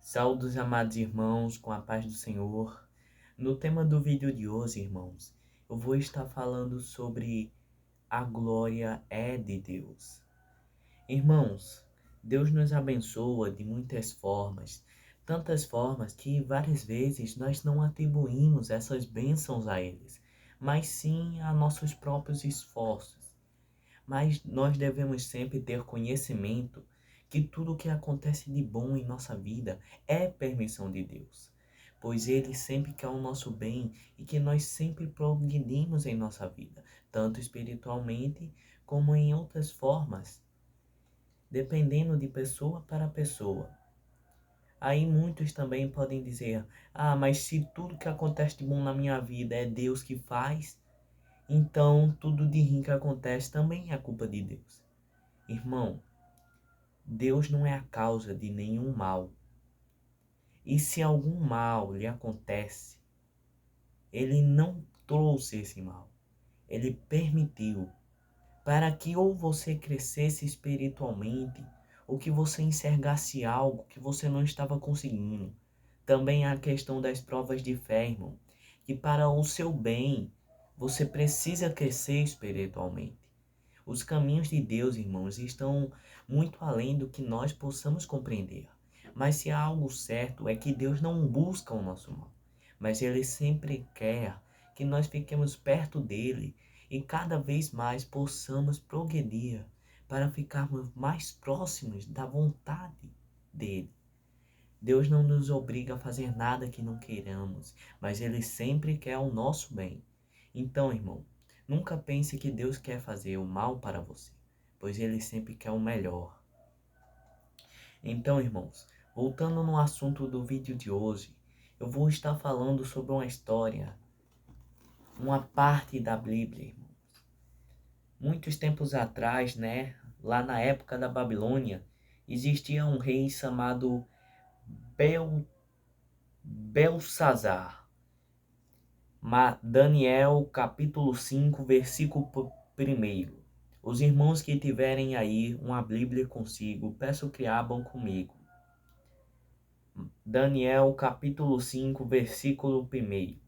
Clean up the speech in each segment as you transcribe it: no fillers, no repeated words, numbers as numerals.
Saúdos, amados irmãos, com a paz do Senhor. No tema do vídeo de hoje, irmãos, eu vou estar falando sobre a glória é de Deus. Irmãos, Deus nos abençoa de muitas formas, tantas formas que várias vezes nós não atribuímos essas bênçãos a eles, mas sim a nossos próprios esforços. Mas nós devemos sempre ter conhecimento que tudo o que acontece de bom em nossa vida é permissão de Deus, pois Ele sempre quer o nosso bem e que nós sempre progredimos em nossa vida, tanto espiritualmente como em outras formas, dependendo de pessoa para pessoa. Aí muitos também podem dizer: ah, mas se tudo que acontece de bom na minha vida é Deus que faz, então tudo de ruim que acontece também é culpa de Deus. Irmão, Deus não é a causa de nenhum mal. E se algum mal lhe acontece, Ele não trouxe esse mal. Ele permitiu para que ou você crescesse espiritualmente, ou que você enxergasse algo que você não estava conseguindo. Também a questão das provas de fé, irmão, que para o seu bem, você precisa crescer espiritualmente. Os caminhos de Deus, irmãos, estão muito além do que nós possamos compreender. Mas se há algo certo é que Deus não busca o nosso mal, mas Ele sempre quer que nós fiquemos perto dele e cada vez mais possamos progredir para ficarmos mais próximos da vontade dele. Deus não nos obriga a fazer nada que não queiramos, mas Ele sempre quer o nosso bem. Então, irmão, nunca pense que Deus quer fazer o mal para você, pois Ele sempre quer o melhor. Então, irmãos, voltando no assunto do vídeo de hoje, eu vou estar falando sobre uma história, uma parte da Bíblia, irmão. Muitos tempos atrás, lá na época da Babilônia, existia um rei chamado Bel Belsazar. Daniel capítulo 5, versículo 1. Os irmãos que tiverem aí uma Bíblia consigo, peço que abram comigo. Daniel capítulo 5, versículo 1.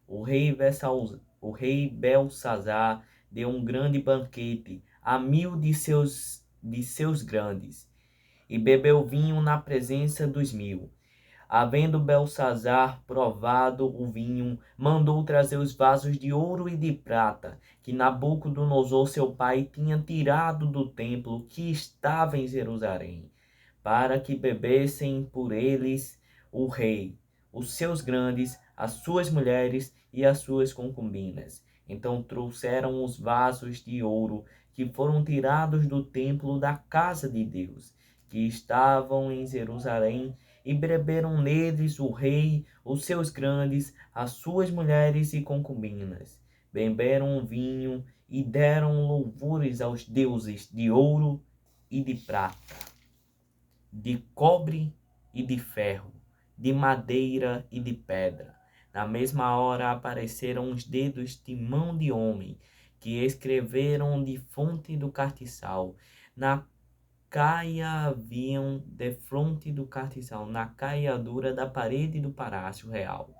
O rei Belsazar deu um grande banquete a 1000 de seus grandes, e bebeu vinho na presença dos 1000. Havendo Belsazar provado o vinho, mandou trazer os vasos de ouro e de prata, que Nabucodonosor seu pai tinha tirado do templo que estava em Jerusalém, para que bebessem por eles o rei, os seus grandes, as suas mulheres e as suas concubinas. Então trouxeram os vasos de ouro que foram tirados do templo da casa de Deus, que estavam em Jerusalém, e beberam neles o rei, os seus grandes, as suas mulheres e concubinas. Beberam vinho e deram louvores aos deuses de ouro e de prata, de cobre e de ferro, de madeira e de pedra. Na mesma hora apareceram os dedos de mão de homem, que escreveram de fonte do castiçal. Na caia haviam defronte do castiçal, na caiadura da parede do palácio real.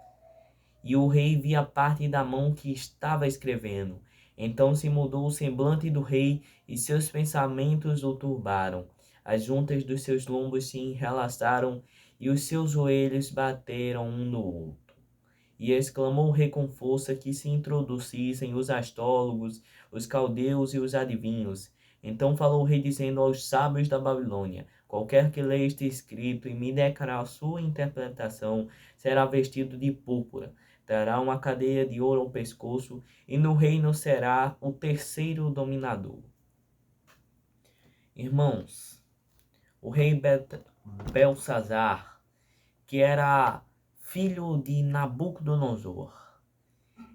E o rei via parte da mão que estava escrevendo. Então se mudou o semblante do rei, e seus pensamentos o turbaram. As juntas dos seus lombos se enlaçaram, e os seus joelhos bateram um no outro. E exclamou o rei com força que se introduzissem os astrólogos, os caldeus e os adivinhos. Então falou o rei dizendo aos sábios da Babilônia: qualquer que leia este escrito e me declarar a sua interpretação será vestido de púrpura, terá uma cadeia de ouro ao pescoço, e no reino será o terceiro dominador. Irmãos, o rei Belsazar, que era filho de Nabucodonosor,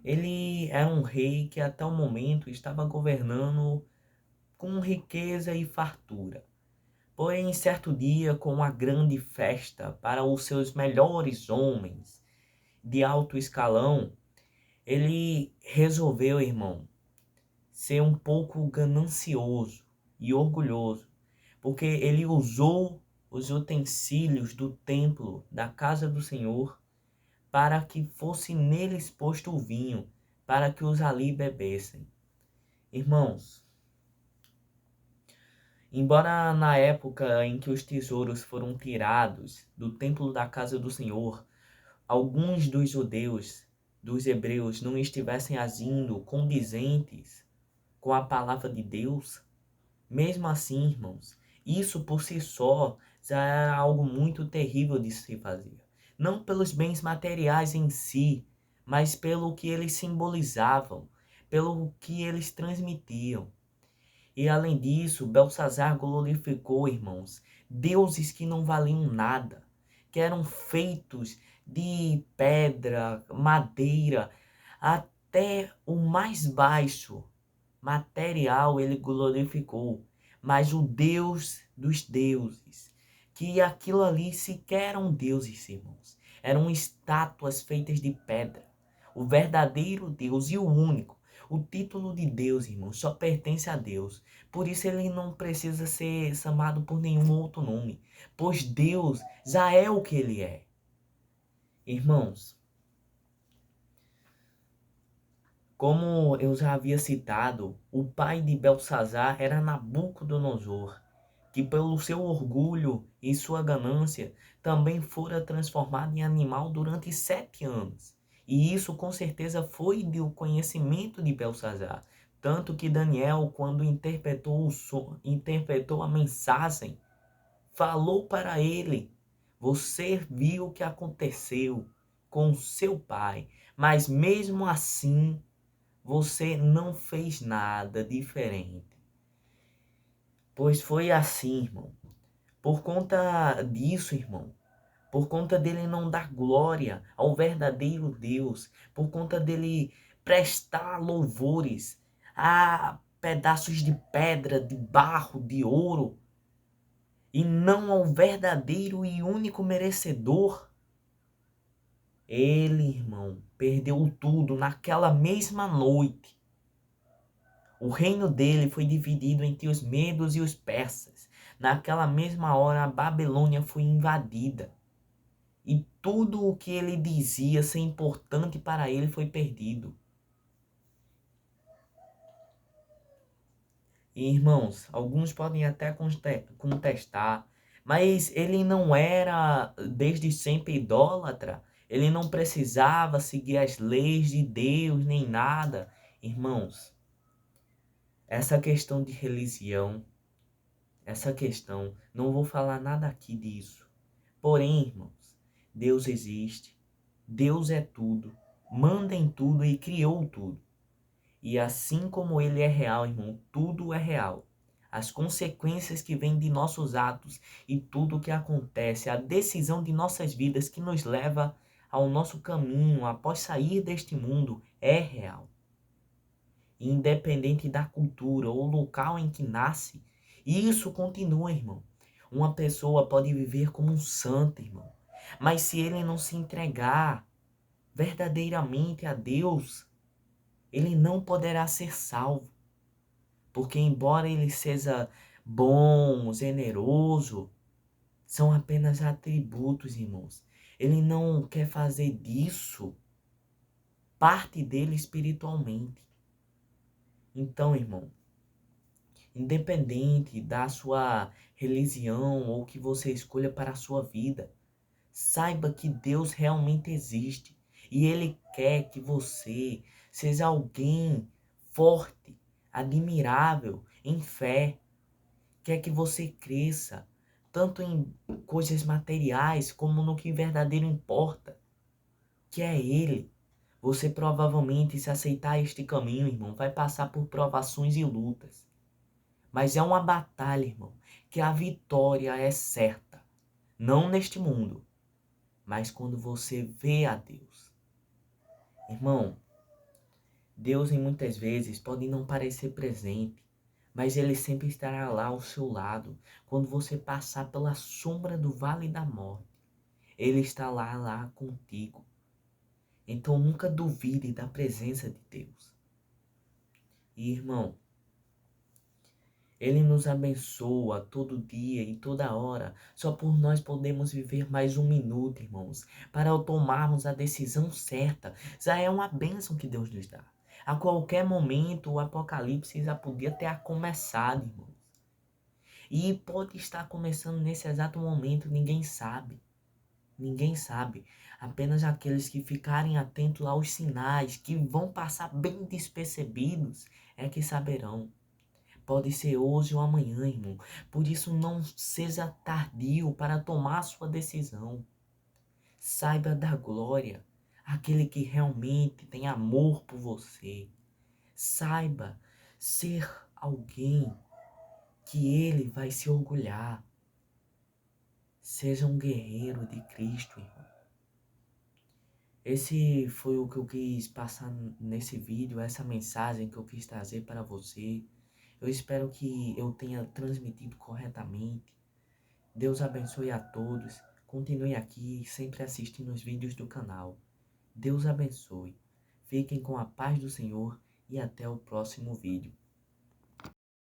ele era um rei que até o momento estava governando com riqueza e fartura. Porém, certo dia, com uma grande festa para os seus melhores homens de alto escalão, ele resolveu, irmão, ser um pouco ganancioso e orgulhoso, porque ele usou os utensílios do templo da casa do Senhor, para que fosse neles posto o vinho, para que os ali bebessem. Irmãos, embora na época em que os tesouros foram tirados do templo da casa do Senhor, alguns dos judeus, dos hebreus, não estivessem agindo condizentes com a palavra de Deus, mesmo assim, irmãos, isso por si só já era algo muito terrível de se fazer. Não pelos bens materiais em si, mas pelo que eles simbolizavam, pelo que eles transmitiam. E além disso, Belsazar glorificou, irmãos, deuses que não valiam nada, que eram feitos de pedra, madeira, até o mais baixo material ele glorificou, mas o Deus dos deuses, que aquilo ali sequer eram deuses, irmãos, eram estátuas feitas de pedra. O verdadeiro Deus e o único, o título de Deus, irmãos, só pertence a Deus. Por isso ele não precisa ser chamado por nenhum outro nome, pois Deus já é o que ele é. Irmãos, como eu já havia citado, o pai de Belsazar era Nabucodonosor, que pelo seu orgulho e sua ganância também fora transformado em animal durante 7 anos. E isso com certeza foi do conhecimento de Belsazar. Tanto que Daniel, quando interpretou a mensagem, falou para ele: Você viu o que aconteceu com seu pai, mas mesmo assim você não fez nada diferente. Pois foi assim, irmão. Por conta disso, irmão, por conta dele não dar glória ao verdadeiro Deus, por conta dele prestar louvores a pedaços de pedra, de barro, de ouro, e não ao verdadeiro e único merecedor, ele, irmão, perdeu tudo naquela mesma noite. O reino dele foi dividido entre os medos e os persas. Naquela mesma hora, a Babilônia foi invadida. E tudo o que ele dizia ser importante para ele foi perdido. E, irmãos, alguns podem até contestar, mas ele não era desde sempre idólatra. Ele não precisava seguir as leis de Deus nem nada. Irmãos, essa questão de religião, essa questão, não vou falar nada aqui disso. Porém, irmãos, Deus existe, Deus é tudo, manda em tudo e criou tudo. E assim como ele é real, irmão, tudo é real. As consequências que vêm de nossos atos e tudo o que acontece, a decisão de nossas vidas que nos leva ao nosso caminho após sair deste mundo é real. Independente da cultura ou local em que nasce, isso continua, irmão. Uma pessoa pode viver como um santo, irmão, mas se ele não se entregar verdadeiramente a Deus, ele não poderá ser salvo. Porque embora ele seja bom, generoso, são apenas atributos, irmãos. Ele não quer fazer disso parte dele espiritualmente. Então, irmão, independente da sua religião ou que você escolha para a sua vida, saiba que Deus realmente existe e Ele quer que você seja alguém forte, admirável, em fé. Quer que você cresça, tanto em coisas materiais como no que verdadeiro importa, que é Ele. Você provavelmente, se aceitar este caminho, irmão, vai passar por provações e lutas. Mas é uma batalha, irmão, que a vitória é certa. Não neste mundo, mas quando você vê a Deus. Irmão, Deus em muitas vezes pode não parecer presente, mas Ele sempre estará lá ao seu lado. Quando você passar pela sombra do vale da morte, Ele está lá contigo. Então nunca duvide da presença de Deus. E, irmão, Ele nos abençoa todo dia e toda hora. Só por nós podemos viver mais um minuto, irmãos, para tomarmos a decisão certa. Já é uma bênção que Deus nos dá. A qualquer momento o apocalipse já podia ter começado, irmãos. E pode estar começando nesse exato momento, ninguém sabe. Ninguém sabe. Apenas aqueles que ficarem atentos aos sinais, que vão passar bem despercebidos, é que saberão. Pode ser hoje ou amanhã, irmão. Por isso não seja tardio para tomar sua decisão. Saiba da glória, aquele que realmente tem amor por você. Saiba ser alguém que ele vai se orgulhar. Seja um guerreiro de Cristo, irmão. Esse foi o que eu quis passar nesse vídeo, essa mensagem que eu quis trazer para você. Eu espero que eu tenha transmitido corretamente. Deus abençoe a todos. Continue aqui, sempre assistindo os vídeos do canal. Deus abençoe. Fiquem com a paz do Senhor e até o próximo vídeo.